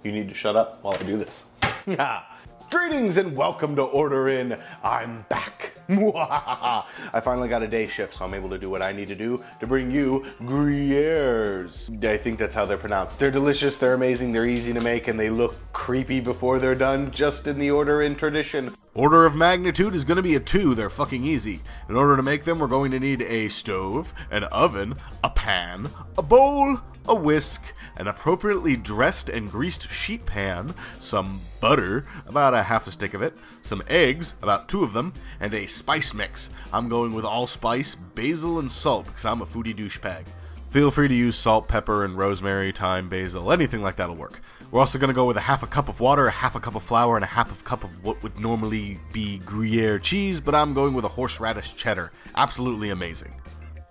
you need to shut up while I do this. Greetings and welcome to Order In. I'm back. Muhaha. I finally got a day shift, so I'm able to do what I need to do to bring you Gruyeres. I think that's how they're pronounced. They're delicious, they're amazing, they're easy to make, and they look creepy before they're done, just in the Order In tradition. Order of magnitude is going to be a 2. They're fucking easy. In order to make them, we're going to need a stove, an oven, a pan, a bowl, a whisk, an appropriately dressed and greased sheet pan, some butter, about a half a stick of it, some eggs, about 2 of them, and a spice mix. I'm going with allspice, basil, and salt because I'm a foodie douchebag. Feel free to use salt, pepper, and rosemary, thyme, basil, anything like that'll work. We're also going to go with a half a cup of water, a half a cup of flour, and a half a cup of what would normally be Gruyere cheese, but I'm going with a horseradish cheddar. Absolutely amazing.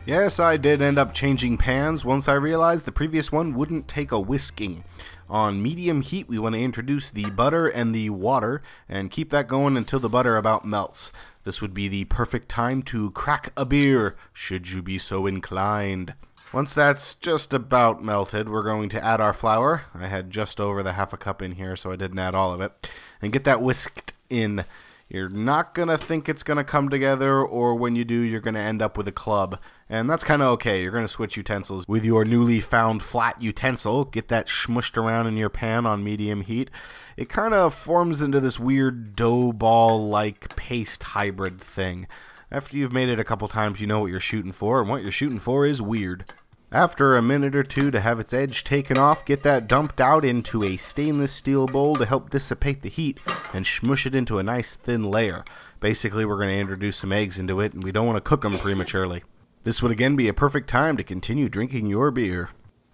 Yes, I did end up changing pans once I realized the previous one wouldn't take a whisking. On medium heat, we want to introduce the butter and the water and keep that going until the butter about melts. This would be the perfect time to crack a beer, should you be so inclined. Once that's just about melted, we're going to add our flour. I had just over the half a cup in here, so I didn't add all of it. And get that whisked in. You're not going to think it's going to come together, or when you do, you're going to end up with a club. And that's kind of okay. You're going to switch utensils with your newly found flat utensil. Get that smushed around in your pan on medium heat. It kind of forms into this weird dough ball-like paste hybrid thing. After you've made it a couple times, you know what you're shooting for, and what you're shooting for is weird. After a minute or two to have its edge taken off, get that dumped out into a stainless steel bowl to help dissipate the heat and smush it into a nice thin layer. Basically, we're going to introduce some eggs into it, and we don't want to cook them prematurely. This would again be a perfect time to continue drinking your beer.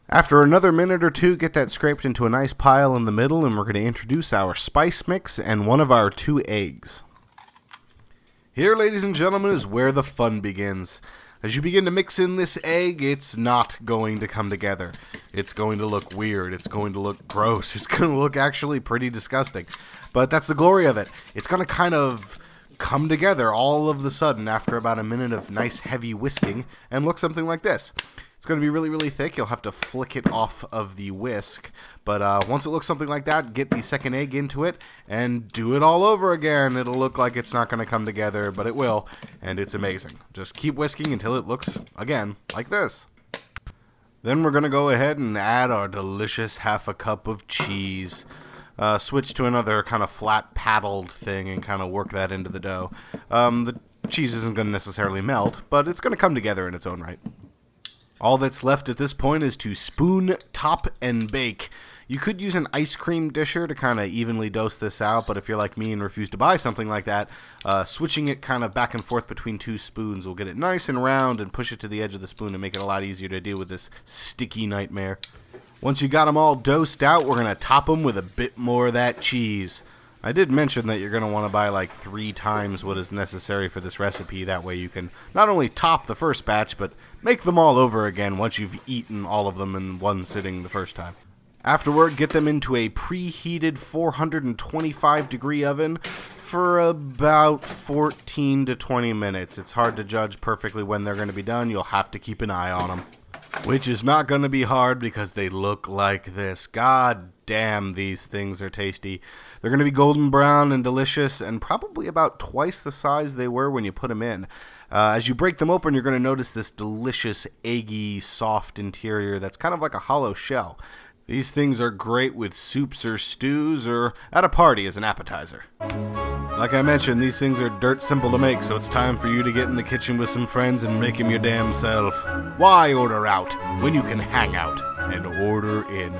After another minute or two, get that scraped into a nice pile in the middle, and we're going to introduce our spice mix and one of our 2 eggs. Here, ladies and gentlemen, is where the fun begins. As you begin to mix in this egg, it's not going to come together. It's going to look weird. It's going to look gross. It's going to look actually pretty disgusting. But that's the glory of it. It's going to kind of come together all of the sudden after about a minute of nice heavy whisking and look something like this. It's going to be really, really thick. You'll have to flick it off of the whisk. But once it looks something like that, get the second egg into it and do it all over again. It'll look like it's not going to come together, but it will, and it's amazing. Just keep whisking until it looks, again, like this. Then we're going to go ahead and add our delicious half a cup of cheese. Switch to another kind of flat paddled thing and kind of work that into the dough. The cheese isn't going to necessarily melt, but it's going to come together in its own right. All that's left at this point is to spoon, top, and bake. You could use an ice cream disher to kind of evenly dose this out, but if you're like me and refuse to buy something like that, switching it kind of back and forth between 2 spoons will get it nice and round and push it to the edge of the spoon and make it a lot easier to deal with this sticky nightmare. Once you got them all dosed out, we're going to top them with a bit more of that cheese. I did mention that you're going to want to buy like 3 times what is necessary for this recipe. That way you can not only top the first batch, but make them all over again once you've eaten all of them in one sitting the first time. Afterward, get them into a preheated 425-degree oven for about 14 to 20 minutes. It's hard to judge perfectly when they're going to be done. You'll have to keep an eye on them. Which is not going to be hard because they look like this. God damn, these things are tasty. They're going to be golden brown and delicious and probably about twice the size they were when you put them in. As you break them open, you're going to notice this delicious, eggy, soft interior that's kind of like a hollow shell. These things are great with soups or stews or at a party as an appetizer. Like I mentioned, these things are dirt simple to make, so it's time for you to get in the kitchen with some friends and make them your damn self. Why order out when you can hang out and order in?